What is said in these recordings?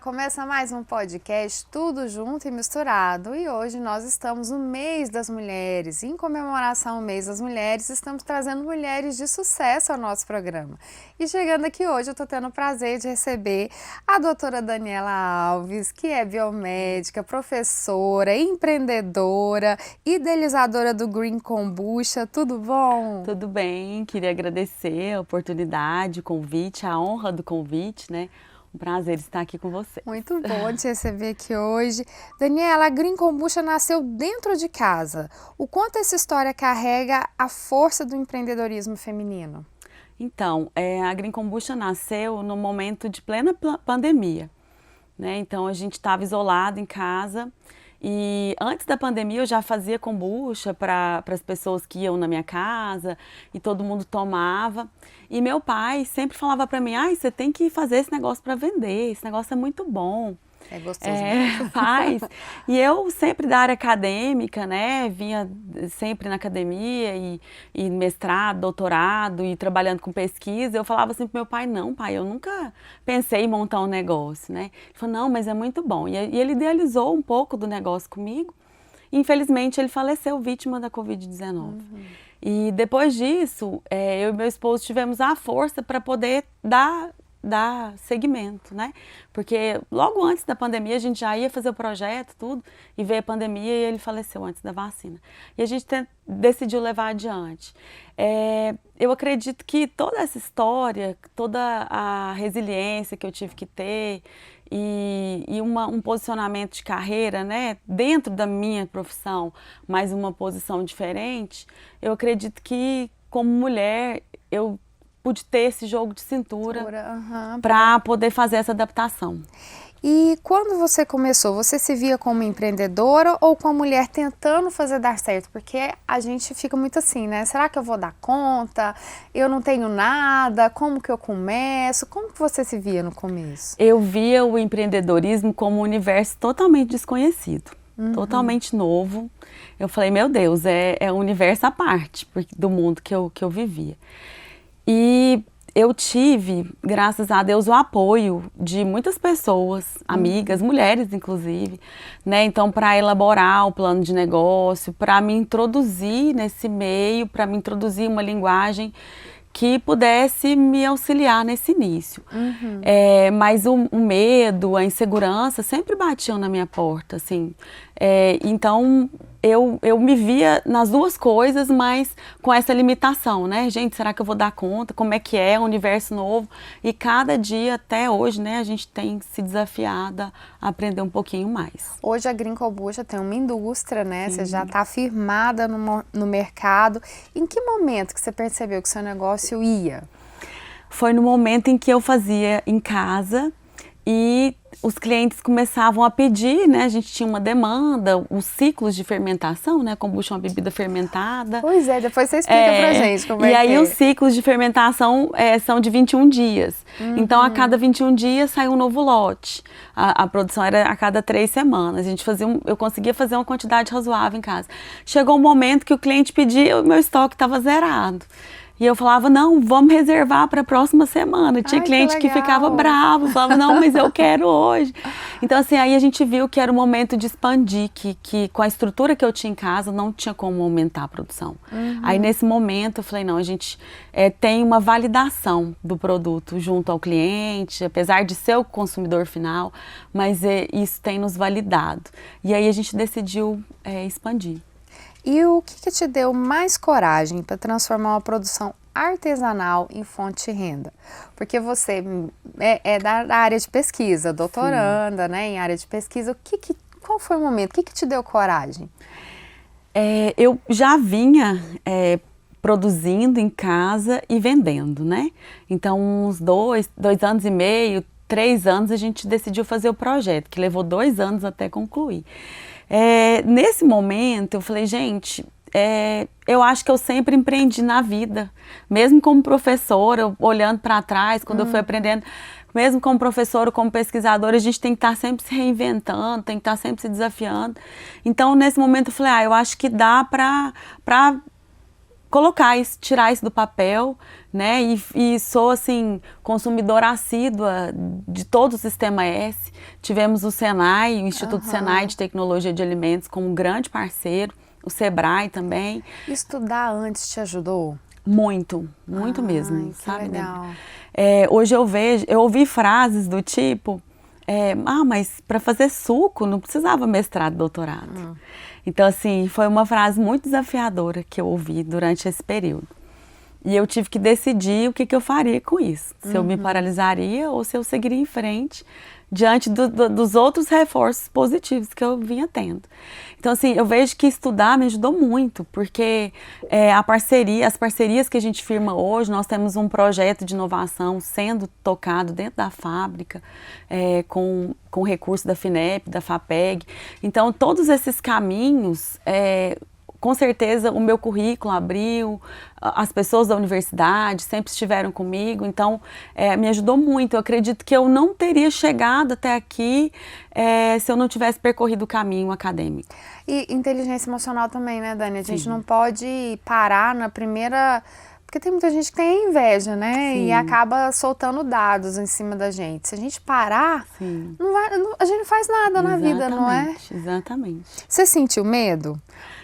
Começa mais um podcast, tudo junto e misturado. E hoje nós estamos no mês das mulheres. Em comemoração ao mês das mulheres, estamos trazendo mulheres de sucesso ao nosso programa. E chegando aqui hoje, eu estou tendo o prazer de receber a doutora Daniela Alves, que é biomédica, professora, empreendedora, idealizadora do Green Kombucha. Tudo bom? Tudo bem, queria agradecer a oportunidade, o convite, a honra do convite, né? Um prazer estar aqui com você. Muito bom te receber aqui hoje. Daniela, a Green Kombucha nasceu dentro de casa. O quanto essa história carrega a força do empreendedorismo feminino? Então, a Green Kombucha nasceu no momento de plena pandemia, né? Então, a gente estava isolado em casa e antes da pandemia eu já fazia kombucha para as pessoas que iam na minha casa e todo mundo tomava. E meu pai sempre falava para mim, você tem que fazer esse negócio para vender, esse negócio é muito bom. É gostoso. Faz. E eu sempre da área acadêmica, né, vinha sempre na academia e mestrado, doutorado e trabalhando com pesquisa, eu falava assim pro meu pai, não pai, eu nunca pensei em montar um negócio, né. Ele falou, não, mas é muito bom. E ele idealizou um pouco do negócio comigo. Infelizmente ele faleceu vítima da Covid-19. E depois disso, eu e meu esposo tivemos a força para poder dar segmento, né? Porque logo antes da pandemia a gente já ia fazer o projeto, tudo, e veio a pandemia e ele faleceu antes da vacina. E a gente decidiu levar adiante. Eu acredito que toda essa história, toda a resiliência que eu tive que ter e um posicionamento de carreira, né, dentro da minha profissão, mas uma posição diferente, eu acredito que como mulher eu pude ter esse jogo de cintura para poder fazer essa adaptação. E quando você começou, você se via como empreendedora ou como mulher tentando fazer dar certo? Porque a gente fica muito assim, né? Será que eu vou dar conta? Eu não tenho nada? Como que eu começo? Como que você se via no começo? Eu via o empreendedorismo como um universo totalmente desconhecido, totalmente novo. Eu falei, meu Deus, é um universo à parte do mundo que eu vivia. E eu tive, graças a Deus, o apoio de muitas pessoas, amigas, mulheres inclusive, né? Então, para elaborar o plano de negócio, para me introduzir nesse meio, para me introduzir uma linguagem que pudesse me auxiliar nesse início. Mas o medo, a insegurança sempre batiam na minha porta, assim. Então, eu me via nas duas coisas, mas com essa limitação, né? Gente, será que eu vou dar conta? Como é que é? Um universo novo. E cada dia, até hoje, né, a gente tem se desafiado a aprender um pouquinho mais. Hoje a Green Kombucha tem uma indústria, né? Sim. Você já está firmada no mercado. Em que momento que você percebeu que seu negócio ia? Foi no momento em que eu fazia em casa e os clientes começavam a pedir, né? A gente tinha uma demanda, os ciclos de fermentação, né? Kombucha é uma bebida fermentada. Pois é, depois você explica pra gente como é que é. E aí os ciclos de fermentação são de 21 dias. Então a cada 21 dias sai um novo lote. A produção era a cada 3 semanas. A gente eu conseguia fazer uma quantidade razoável em casa. Chegou um momento que o cliente pedia, o meu estoque estava zerado. E eu falava, não, vamos reservar para a próxima semana. Tinha cliente que ficava bravo, falava, não, mas eu quero hoje. Então, assim, aí a gente viu que era o momento de expandir, que com a estrutura que eu tinha em casa, não tinha como aumentar a produção. Aí, nesse momento, eu falei, não, a gente tem uma validação do produto junto ao cliente, apesar de ser o consumidor final, mas isso tem nos validado. E aí a gente decidiu expandir. E o que te deu mais coragem para transformar uma produção artesanal em fonte de renda? Porque você é da área de pesquisa, doutoranda, né, em área de pesquisa. Qual foi o momento? O que te deu coragem? Eu já vinha produzindo em casa e vendendo, né? Então, uns 2 anos e meio, 3 anos, a gente decidiu fazer o projeto, que levou 2 anos até concluir. Nesse momento eu falei, gente, eu acho que eu sempre empreendi na vida, mesmo como professora, olhando para trás, quando eu fui aprendendo, mesmo como professora, como pesquisadora, a gente tem que estar sempre se reinventando, tem que estar sempre se desafiando. Então, nesse momento eu falei, eu acho que dá para colocar isso, tirar isso do papel, né? E sou, assim, consumidora assídua de todo o Sistema S. Tivemos o Senai, o Instituto Senai de Tecnologia de Alimentos como um grande parceiro, o Sebrae também. Estudar antes te ajudou? Muito, muito mesmo, que sabe? legal. Hoje eu ouvi frases do tipo, mas para fazer suco não precisava mestrado, doutorado. Então, assim, foi uma frase muito desafiadora que eu ouvi durante esse período. E eu tive que decidir o que eu faria com isso. Se eu me paralisaria ou se eu seguiria em frente diante dos outros reforços positivos que eu vinha tendo. Então, assim, eu vejo que estudar me ajudou muito, porque as parcerias que a gente firma hoje, nós temos um projeto de inovação sendo tocado dentro da fábrica, com recurso da FINEP, da FAPEG. Então, todos esses caminhos, com certeza o meu currículo abriu, as pessoas da universidade sempre estiveram comigo, então me ajudou muito. Eu acredito que eu não teria chegado até aqui se eu não tivesse percorrido o caminho acadêmico. E inteligência emocional também, né, Dani? A gente não pode parar na primeira... Porque tem muita gente que tem inveja, né? Sim. E acaba soltando dados em cima da gente. Se a gente parar, a gente não faz nada na vida, não é? Exatamente. Você sentiu medo?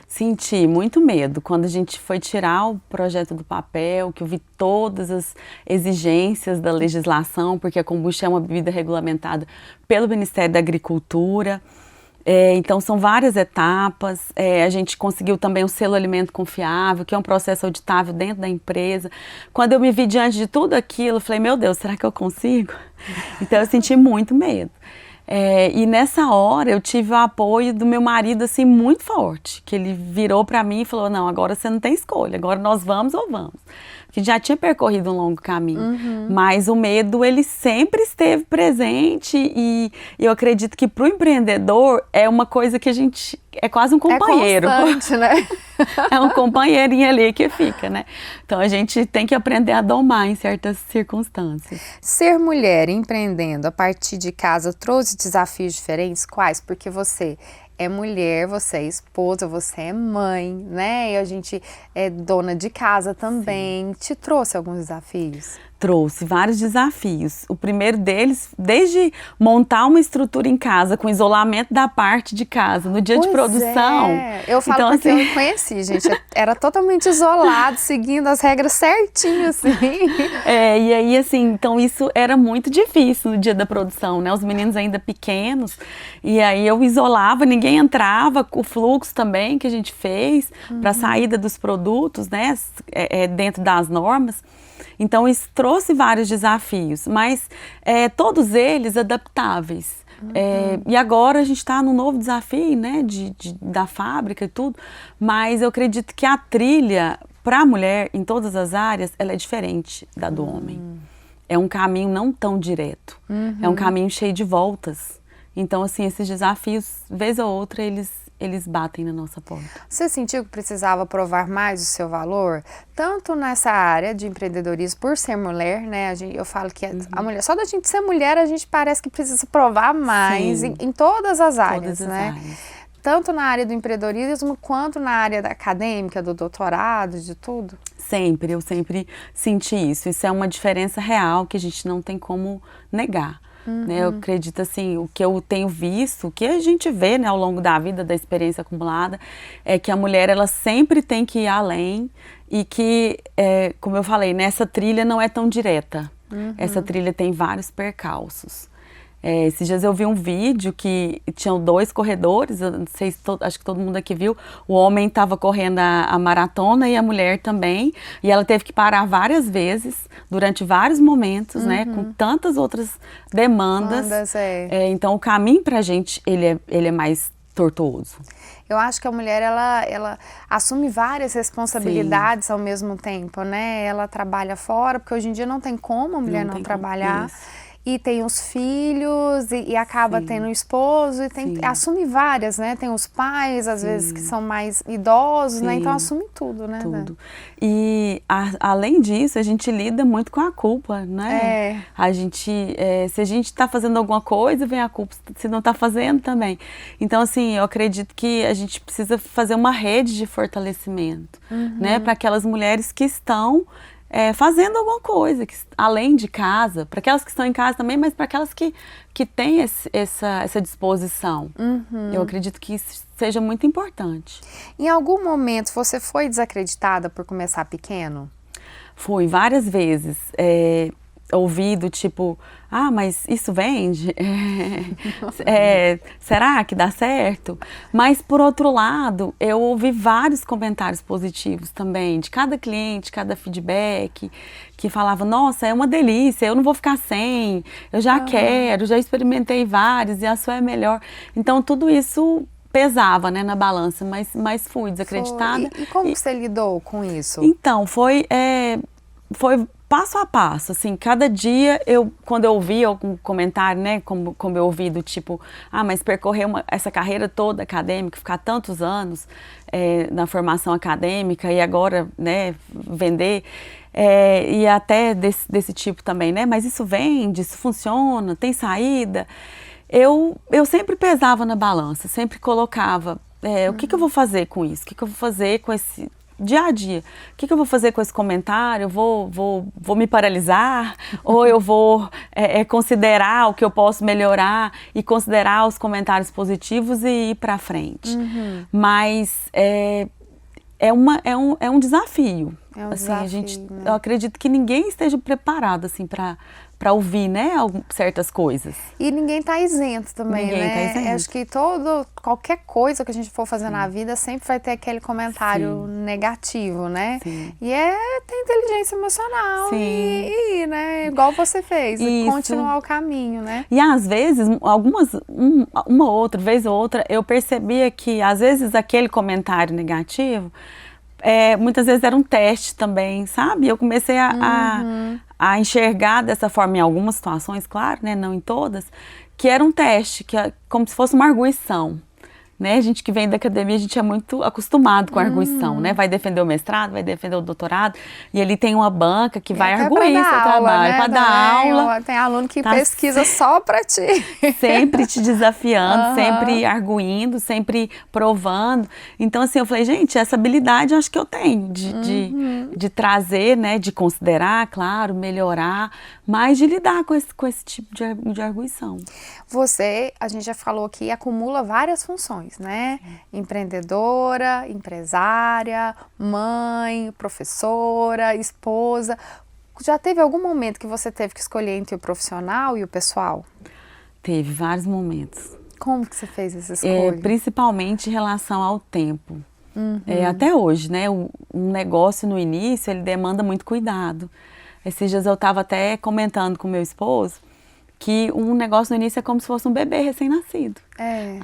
Senti muito medo quando a gente foi tirar o projeto do papel, que eu vi todas as exigências da legislação, porque a kombucha é uma bebida regulamentada pelo Ministério da Agricultura. Então são várias etapas, a gente conseguiu também o selo Alimento Confiável, que é um processo auditável dentro da empresa. Quando eu me vi diante de tudo aquilo, eu falei, meu Deus, será que eu consigo? Então eu senti muito medo. E nessa hora eu tive o apoio do meu marido assim muito forte, que ele virou para mim e falou, não, agora você não tem escolha, agora nós vamos ou vamos. A gente já tinha percorrido um longo caminho, mas o medo ele sempre esteve presente e eu acredito que para o empreendedor é uma coisa que a gente, é quase um companheiro. É constante, né? É um companheirinho ali que fica, né? Então a gente tem que aprender a domar em certas circunstâncias. Ser mulher empreendendo a partir de casa trouxe desafios diferentes? Quais? Porque você é mulher, você é esposa, você é mãe, né? E a gente é dona de casa também. Sim. Te trouxe alguns desafios? Trouxe vários desafios. O primeiro deles, desde montar uma estrutura em casa, com isolamento da parte de casa, no dia de produção. Eu falo então, porque assim... eu conheci, gente. Era totalmente isolado, seguindo as regras certinho, assim. E aí, assim, então isso era muito difícil no dia da produção, né? Os meninos ainda pequenos. E aí eu isolava, ninguém entrava, o fluxo também que a gente fez para a saída dos produtos, né? Dentro das normas. Então, isso trouxe vários desafios, mas todos eles adaptáveis. E agora a gente está num novo desafio, né, da fábrica e tudo, mas eu acredito que a trilha para a mulher, em todas as áreas, ela é diferente da do homem. É um caminho não tão direto, é um caminho cheio de voltas. Então, assim, esses desafios, vez ou outra, eles batem na nossa porta. Você sentiu que precisava provar mais o seu valor? Tanto nessa área de empreendedorismo, por ser mulher, né? Eu falo que a mulher, só da gente ser mulher, a gente parece que precisa provar mais em todas as áreas, né? Tanto na área do empreendedorismo, quanto na área acadêmica, do doutorado, de tudo? Eu sempre senti isso. Isso é uma diferença real que a gente não tem como negar. Eu acredito assim, o que eu tenho visto, o que a gente vê, né, ao longo da vida, da experiência acumulada, é que a mulher ela sempre tem que ir além e que, como eu falei, nessa trilha não é tão direta. Essa trilha tem vários percalços. Esses dias eu vi um vídeo que tinham 2 corredores, eu não sei se acho que todo mundo aqui viu, o homem estava correndo a maratona e a mulher também, e ela teve que parar várias vezes, durante vários momentos, né, com tantas outras demandas. Então o caminho pra gente, ele é mais tortuoso. Eu acho que a mulher, ela assume várias responsabilidades ao mesmo tempo, né? Ela trabalha fora, porque hoje em dia não tem como a mulher não trabalhar. e tem os filhos, e acaba Sim. tendo o esposo, e assume várias, né? Tem os pais, às vezes, que são mais idosos, né? Então assume tudo, né? Tudo. E além disso, a gente lida muito com a culpa, né? A gente, se a gente está fazendo alguma coisa, vem a culpa, se não está fazendo também. Então, assim, eu acredito que a gente precisa fazer uma rede de fortalecimento, né? Para aquelas mulheres que estão fazendo alguma coisa, além de casa, para aquelas que estão em casa também, mas para aquelas que têm essa disposição. Eu acredito que isso seja muito importante. Em algum momento você foi desacreditada por começar pequeno? Fui várias vezes. Ouvi do tipo, mas isso vende? Será que dá certo? Mas, por outro lado, eu ouvi vários comentários positivos também, de cada cliente, cada feedback, que falava, nossa, é uma delícia, eu não vou ficar sem, eu já quero, já experimentei vários e a sua é melhor. Então, tudo isso pesava, né, na balança, mas fui desacreditada. E como você lidou com isso? Então, foi passo a passo, assim, cada dia quando eu ouvi algum comentário, né, como eu ouvi do tipo, mas percorrer essa carreira toda acadêmica, ficar tantos anos na formação acadêmica e agora, né, vender, e até desse tipo também, né, mas isso vende, isso funciona, tem saída, eu sempre pesava na balança, sempre colocava, o que eu vou fazer com isso, o que eu vou fazer com esse dia a dia, o que eu vou fazer com esse comentário? Eu vou me paralisar? Ou eu vou considerar o que eu posso melhorar e considerar os comentários positivos e ir para frente? Mas é um desafio. Desafio, né? Eu acredito que ninguém esteja preparado assim, para ouvir, né, certas coisas. E ninguém está isento também, ninguém né? Tá isento. Acho que qualquer coisa que a gente for fazer na vida sempre vai ter aquele comentário negativo, né? Sim. E tem inteligência emocional Sim. né, igual você fez, e Isso. continuar o caminho, né? E às vezes, uma outra, vez ou outra, eu percebia que às vezes aquele comentário negativo muitas vezes era um teste também, sabe? Eu comecei a enxergar dessa forma em algumas situações, claro, né? Não em todas, que era um teste, como se fosse uma arguição. Né? A gente que vem da academia, a gente é muito acostumado com a arguição, né? Vai defender o mestrado, vai defender o doutorado, e ali tem uma banca que vai arguir seu trabalho, para dar aula. Tem aluno que pesquisa só para ti. Sempre te desafiando, sempre arguindo, sempre provando. Então, assim, eu falei, gente, essa habilidade eu acho que eu tenho de trazer, né? De considerar, claro, melhorar, mas de lidar com esse tipo de arguição. A gente já falou aqui, acumula várias funções, né? Empreendedora, empresária, mãe, professora, esposa. Já teve algum momento que você teve que escolher entre o profissional e o pessoal? Teve vários momentos. Como que você fez essa escolha? Principalmente em relação ao tempo. Até hoje, né? Um negócio no início, ele demanda muito cuidado. Esses dias eu estava até comentando com meu esposo que um negócio no início é como se fosse um bebê recém-nascido.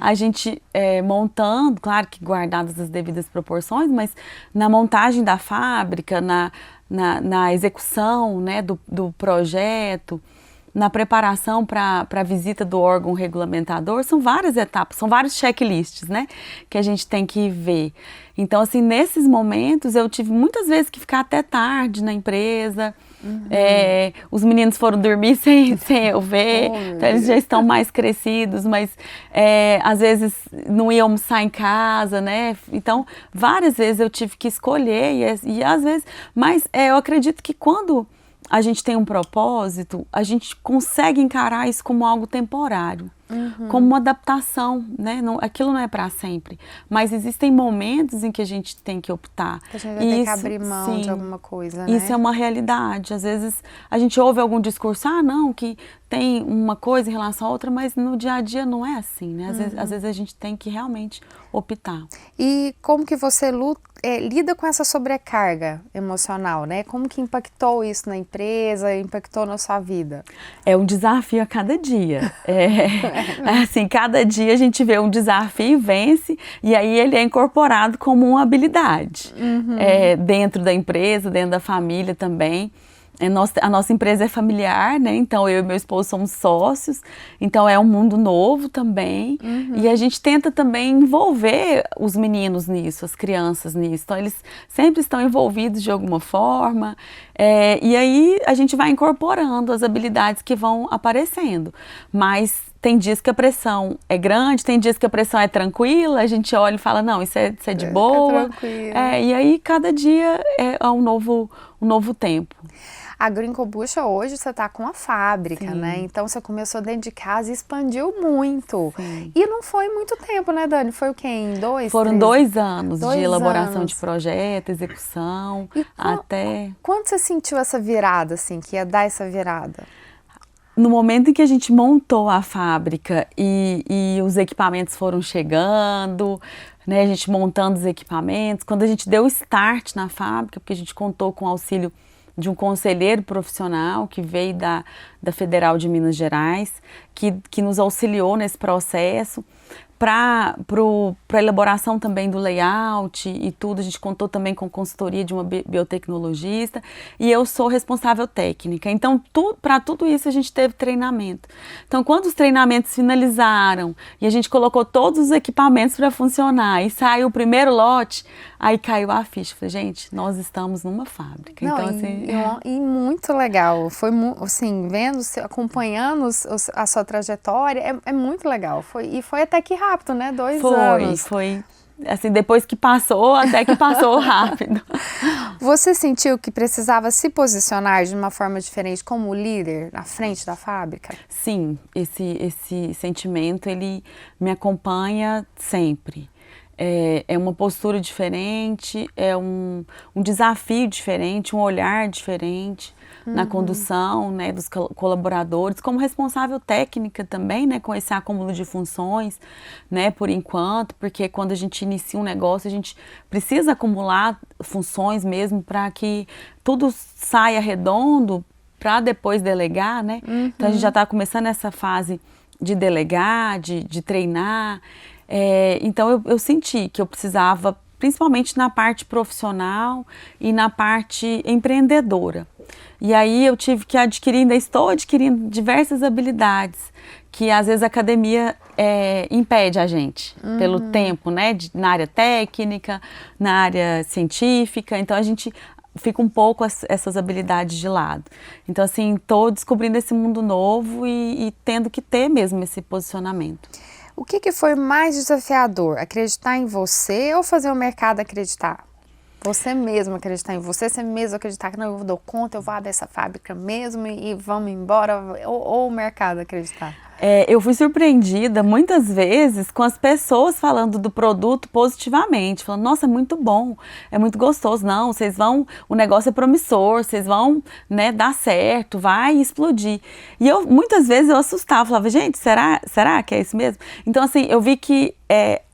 A gente montando, claro que guardadas as devidas proporções, mas na montagem da fábrica, na execução, né, do projeto, na preparação para a visita do órgão regulamentador, são várias etapas, são vários checklists, né, que a gente tem que ver. Então, assim, nesses momentos eu tive muitas vezes que ficar até tarde na empresa. Os meninos foram dormir sem eu ver, então eles já estão mais crescidos, mas às vezes não iam almoçar em casa, né? Então, várias vezes eu tive que escolher e às vezes, mas eu acredito que quando a gente tem um propósito, a gente consegue encarar isso como algo temporário, como uma adaptação, né? Aquilo não é para sempre, mas existem momentos em que a gente tem que optar. A gente vai ter que abrir mão de alguma coisa, né? Isso é uma realidade. Às vezes a gente ouve algum discurso, não, que tem uma coisa em relação a outra, mas no dia a dia não é assim, né? Às vezes a gente tem que realmente optar. E como que você lida com essa sobrecarga emocional, né? Como que impactou isso na empresa, impactou na sua vida? É um desafio a cada dia. Assim, cada dia a gente vê um desafio, vence, e aí ele é incorporado como uma habilidade. Dentro da empresa, dentro da família também. A nossa empresa é familiar, né? Então eu e meu esposo somos sócios, então é um mundo novo também. E a gente tenta também envolver os meninos nisso, as crianças nisso. Então eles sempre estão envolvidos de alguma forma. E aí a gente vai incorporando as habilidades que vão aparecendo. Mas tem dias que a pressão é grande, tem dias que a pressão é tranquila, a gente olha e fala, não, isso é de boa. E aí cada dia é um novo tempo. A Green Kombucha hoje você está com a fábrica, né? Então você começou dentro de casa e expandiu muito. Sim. E não foi muito tempo, né, Dani? Foi o quê? Foram 2 anos de elaboração de projeto, execução, até... Quando você sentiu essa virada, assim, que ia dar essa virada? No momento em que a gente montou a fábrica e os equipamentos foram chegando, né, a gente montando os equipamentos, quando a gente deu o start na fábrica, porque a gente contou com o auxílio de um conselheiro profissional que veio da Federal de Minas Gerais, que nos auxiliou nesse processo. Para a elaboração também do layout e tudo, a gente contou também com consultoria de uma biotecnologista e eu sou responsável técnica. Então, para tudo isso a gente teve treinamento. Então, quando os treinamentos finalizaram e a gente colocou todos os equipamentos para funcionar e saiu o primeiro lote, aí caiu a ficha. Falei, gente, nós estamos numa fábrica. Não, então, assim... e muito legal. Foi, assim, vendo, acompanhando a sua trajetória, é muito legal. E foi até que rápido, né? 2 anos. Foi. Assim, depois que passou, até que passou rápido. Você sentiu que precisava se posicionar de uma forma diferente como líder na frente da fábrica? Sim, esse sentimento, ele me acompanha sempre. É uma postura diferente, é um desafio diferente, um olhar diferente na condução, né, dos colaboradores, como responsável técnica também, né, com esse acúmulo de funções, né, por enquanto, porque quando a gente inicia um negócio, a gente precisa acumular funções mesmo para que tudo saia redondo para depois delegar, né? Então a gente já está começando essa fase de delegar, de treinar. Então eu senti que eu precisava, principalmente na parte profissional e na parte empreendedora. E aí eu tive que ainda estou adquirindo diversas habilidades que às vezes a academia impede a gente, pelo tempo, né, na área técnica, na área científica, então a gente fica um pouco essas habilidades de lado. Então assim, estou descobrindo esse mundo novo e tendo que ter mesmo esse posicionamento. O que foi mais desafiador? Acreditar em você ou fazer o mercado acreditar? Você mesmo acreditar em você mesmo acreditar que não, eu dou conta, eu vou abrir essa fábrica mesmo e vamos embora, ou o mercado acreditar? Eu fui surpreendida muitas vezes com as pessoas falando do produto positivamente, falando, nossa, é muito bom, é muito gostoso, não, vocês vão, o negócio é promissor, vocês vão, né, dar certo, vai explodir. E muitas vezes eu assustava, falava, gente, será que é isso mesmo? Então assim, eu vi que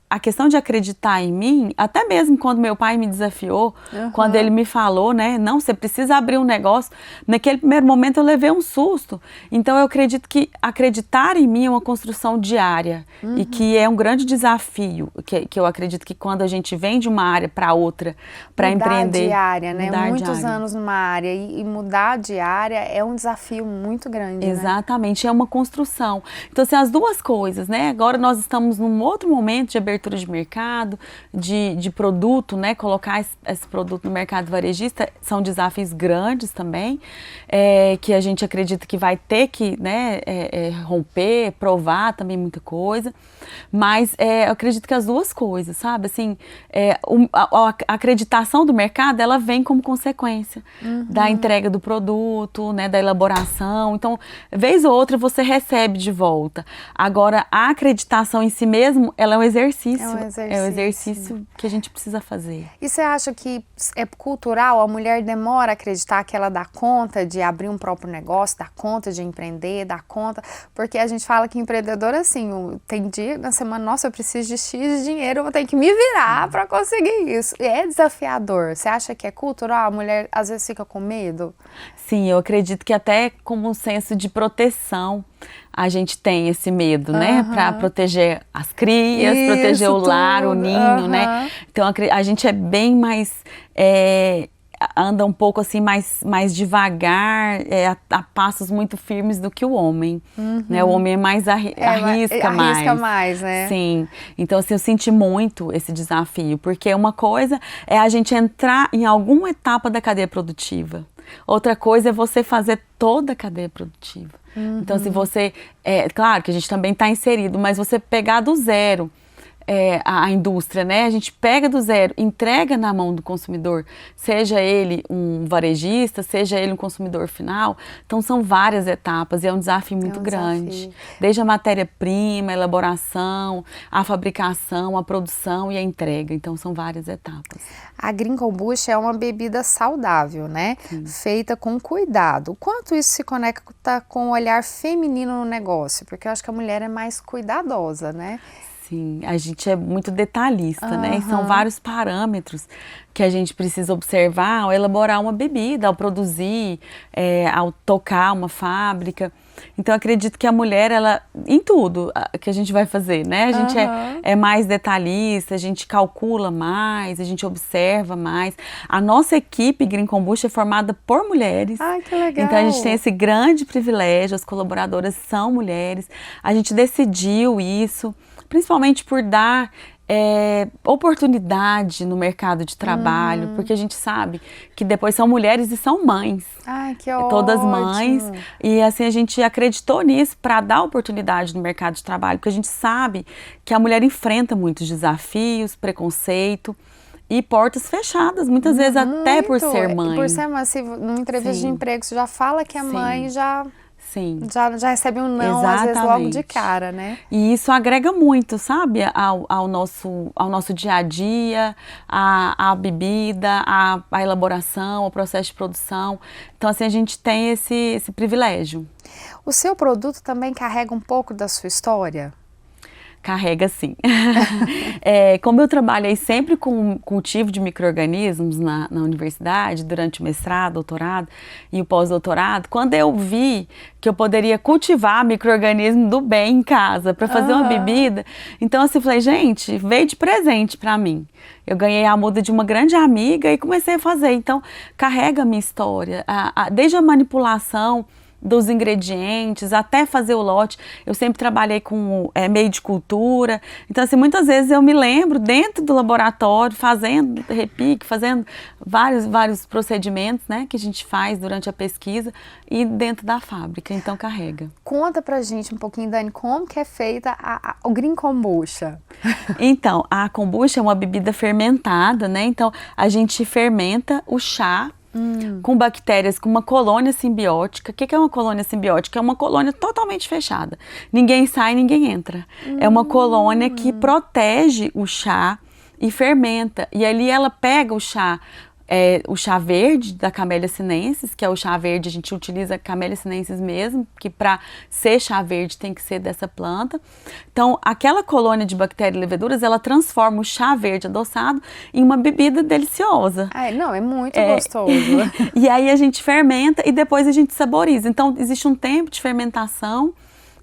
a questão de acreditar em mim, até mesmo quando meu pai me desafiou, quando ele me falou, né, não, você precisa abrir um negócio, naquele primeiro momento eu levei um susto. Então eu acredito que acreditar em mim é uma construção diária e que é um grande desafio, que eu acredito que quando a gente vem de uma área para outra, para empreender... Mudar diária, né? Muitos anos numa área e mudar de área é um desafio muito grande, Exatamente, né? É uma construção. Então assim, as duas coisas, né? Agora nós estamos num outro momento de abertura de mercado, de produto, né, colocar esse produto no mercado varejista, são desafios grandes também, que a gente acredita que vai ter que, né, romper, provar também muita coisa, mas eu acredito que as duas coisas, sabe, assim, a acreditação do mercado, ela vem como consequência da entrega do produto, né, da elaboração, então, vez ou outra você recebe de volta. Agora, a acreditação em si mesmo, ela é um exercício. É um exercício que a gente precisa fazer. E você acha que é cultural? A mulher demora a acreditar que ela dá conta de abrir um próprio negócio, dá conta de empreender, dá conta... Porque a gente fala que empreendedor, assim, tem dia na semana, nossa, eu preciso de X de dinheiro, eu vou ter que me virar para conseguir isso. É desafiador. Você acha que é cultural? A mulher às vezes fica com medo? Sim, eu acredito que até como um senso de proteção, a gente tem esse medo, né? Para proteger as crias, proteger o lar, o ninho, né? Então a gente é bem mais anda um pouco assim mais devagar, a passos muito firmes do que o homem, né? O homem é mais arrisca mais, né? Sim, então assim, eu senti muito esse desafio, porque uma coisa é a gente entrar em alguma etapa da cadeia produtiva, outra coisa é você fazer toda a cadeia produtiva. Então se você, claro que a gente também está inserido, mas você pegar do zero, a indústria, né? A gente pega do zero, entrega na mão do consumidor, seja ele um varejista, seja ele um consumidor final. Então são várias etapas e é um desafio muito grande. Desde a matéria-prima, a elaboração, a fabricação, a produção e a entrega. Então são várias etapas. A Green Kombucha é uma bebida saudável, né? Sim. Feita com cuidado. O quanto isso se conecta com o olhar feminino no negócio? Porque eu acho que a mulher é mais cuidadosa, né? Sim, a gente é muito detalhista, né? E são vários parâmetros que a gente precisa observar ao elaborar uma bebida, ao produzir, ao tocar uma fábrica. Então, eu acredito que a mulher, ela, em tudo que a gente vai fazer, né? A gente é mais detalhista, a gente calcula mais, a gente observa mais. A nossa equipe Green Kombucha é formada por mulheres. Ai, que legal! Então, a gente tem esse grande privilégio, as colaboradoras são mulheres. A gente decidiu isso, principalmente por dar oportunidade no mercado de trabalho, porque a gente sabe que depois são mulheres e são mães. Ai, que ótimo! Todas mães. E assim, a gente acreditou nisso para dar oportunidade no mercado de trabalho, porque a gente sabe que a mulher enfrenta muitos desafios, preconceito e portas fechadas, muitas vezes até por ser mãe. E por ser mãe, se numa entrevista de emprego você já fala que é mãe, já recebe um não, às vezes logo de cara, né? E isso agrega muito, sabe, ao nosso dia a dia, à bebida, à elaboração, ao processo de produção. Então, assim, a gente tem esse privilégio. O seu produto também carrega um pouco da sua história? Carrega sim. Como eu trabalhei sempre com cultivo de micro-organismos na universidade, durante o mestrado, doutorado e o pós-doutorado, quando eu vi que eu poderia cultivar micro-organismo do bem em casa para fazer uma bebida, então assim, falei, gente, veio de presente para mim. Eu ganhei a muda de uma grande amiga e comecei a fazer. Então, carrega a minha história, desde a manipulação dos ingredientes, até fazer o lote. Eu sempre trabalhei com meio de cultura, então assim, muitas vezes eu me lembro dentro do laboratório, fazendo repique, fazendo vários procedimentos, né, que a gente faz durante a pesquisa e dentro da fábrica, então carrega. Conta pra gente um pouquinho, Dani, como que é feita o Green Kombucha? Então, a kombucha é uma bebida fermentada, né, então a gente fermenta o chá com bactérias, com uma colônia simbiótica. O que é uma colônia simbiótica? É uma colônia totalmente fechada. Ninguém sai, ninguém entra. É uma colônia que protege o chá e fermenta. E ali ela pega o chá verde da Camellia sinensis, que é o chá verde, a gente utiliza Camellia sinensis mesmo, que para ser chá verde tem que ser dessa planta. Então, aquela colônia de bactérias e leveduras, ela transforma o chá verde adoçado em uma bebida deliciosa. Não, é muito gostoso. E aí a gente fermenta e depois a gente saboriza. Então, existe um tempo de fermentação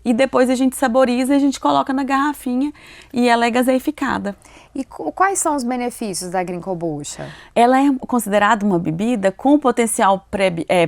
e depois a gente saboriza e a gente coloca na garrafinha e ela é gaseificada. E quais são os benefícios da Green Kombucha? Ela é considerada uma bebida com potencial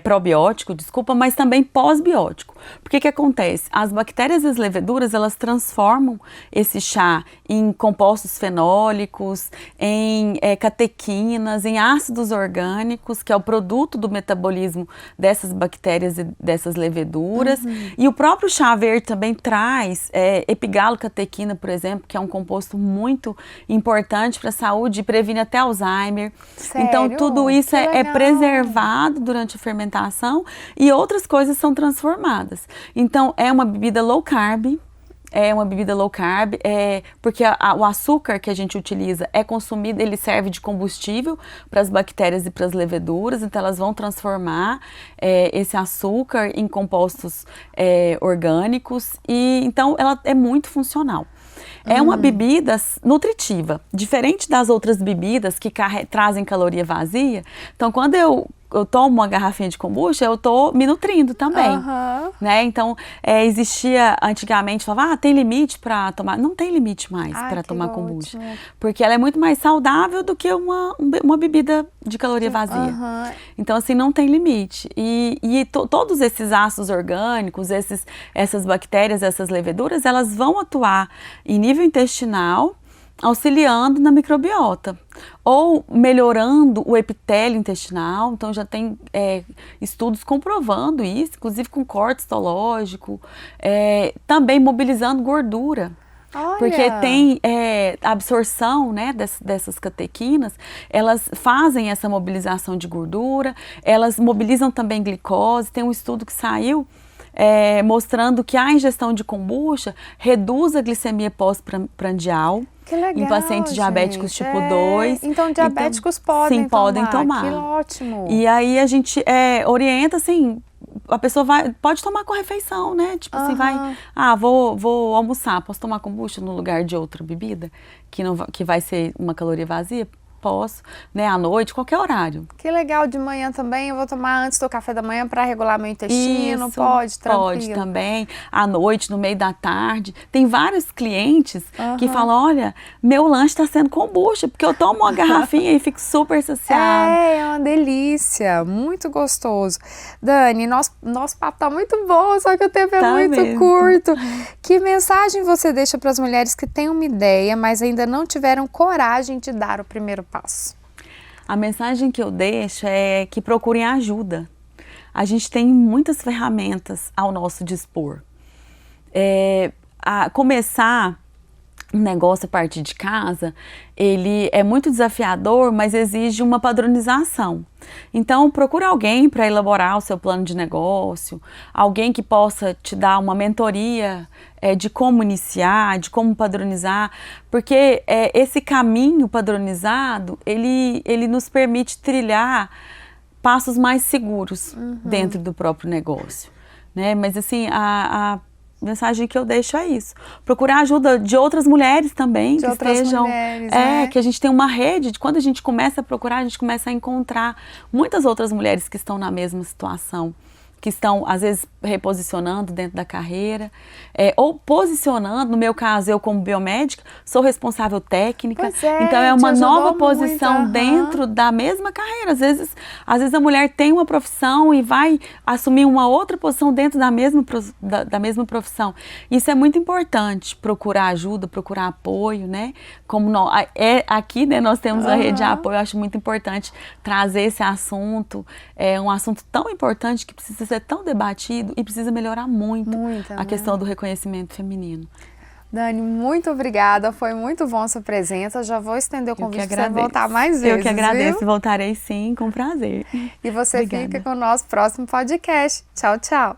probiótico, mas também pós-biótico. Porque que acontece? As bactérias e as leveduras, elas transformam esse chá em compostos fenólicos, em catequinas, em ácidos orgânicos, que é o produto do metabolismo dessas bactérias e dessas leveduras. E o próprio chá verde também traz epigalocatequina, por exemplo, que é um composto muito importante para a saúde e previne até Alzheimer. Sério? Então, tudo isso é preservado durante a fermentação e outras coisas são transformadas. Então, é uma bebida low carb. Porque o açúcar que a gente utiliza é consumido, ele serve de combustível para as bactérias e para as leveduras, então elas vão transformar esse açúcar em compostos orgânicos e então ela é muito funcional. É uma bebida nutritiva, diferente das outras bebidas que trazem caloria vazia. Então, quando eu eu tomo uma garrafinha de kombucha, eu tô me nutrindo também, né? Então, existia antigamente, falava, tem limite para tomar. Não tem limite mais para tomar kombucha, porque ela é muito mais saudável do que uma bebida de caloria vazia. Então, assim, não tem limite. E todos esses ácidos orgânicos, essas bactérias, essas leveduras, elas vão atuar em nível intestinal, auxiliando na microbiota ou melhorando o epitélio intestinal. Então já tem estudos comprovando isso, inclusive com corte histológico, também mobilizando gordura. Olha. Porque tem absorção, né, dessas catequinas, elas fazem essa mobilização de gordura, elas mobilizam também glicose. Tem um estudo que saiu mostrando que a ingestão de kombucha reduz a glicemia pós-prandial. Que legal, em pacientes diabéticos tipo 2. Então, diabéticos podem tomar. Podem tomar. Que ótimo. E aí a gente orienta, assim, a pessoa pode tomar com refeição, né? Tipo assim, vou almoçar, posso tomar kombucha no lugar de outra bebida? Que vai ser uma caloria vazia? Posso, né, à noite, qualquer horário. Que legal, de manhã também, eu vou tomar antes do café da manhã para regular meu intestino, Isso, pode, tranquilo. Pode também, à noite, no meio da tarde. Tem vários clientes que falam, olha, meu lanche está sendo kombucha, porque eu tomo uma garrafinha e fico super saciada. É uma delícia, muito gostoso. Dani, nosso papo tá muito bom, só que o tempo é muito curto. Que mensagem você deixa para as mulheres que têm uma ideia, mas ainda não tiveram coragem de dar o primeiro passo? A mensagem que eu deixo é que procurem ajuda. A gente tem muitas ferramentas ao nosso dispor. Começar um negócio a partir de casa, ele é muito desafiador, mas exige uma padronização. Então, procura alguém para elaborar o seu plano de negócio, alguém que possa te dar uma mentoria de como iniciar, de como padronizar, porque esse caminho padronizado, ele nos permite trilhar passos mais seguros dentro do próprio negócio, né? Mas assim, a mensagem que eu deixo é isso. Procurar ajuda de outras mulheres também, que estejam... que a gente tem uma rede, quando a gente começa a procurar, a gente começa a encontrar muitas outras mulheres que estão na mesma situação, que estão, às vezes, reposicionando dentro da carreira, ou posicionando. No meu caso, eu como biomédica, sou responsável técnica, então é uma nova posição dentro da mesma carreira. Às vezes a mulher tem uma profissão e vai assumir uma outra posição dentro da mesma profissão. Isso é muito importante, procurar ajuda, procurar apoio, né? Como aqui, né, nós temos a rede de apoio, eu acho muito importante trazer esse assunto. É um assunto tão importante que precisa ser tão debatido e precisa melhorar muito a questão do reconhecimento feminino. Dani, muito obrigada, foi muito bom a sua presença. Já vou estender o convite para você voltar mais vezes. Eu que agradeço, viu? Voltarei sim, com prazer. E você fica com o nosso próximo podcast. Tchau, tchau.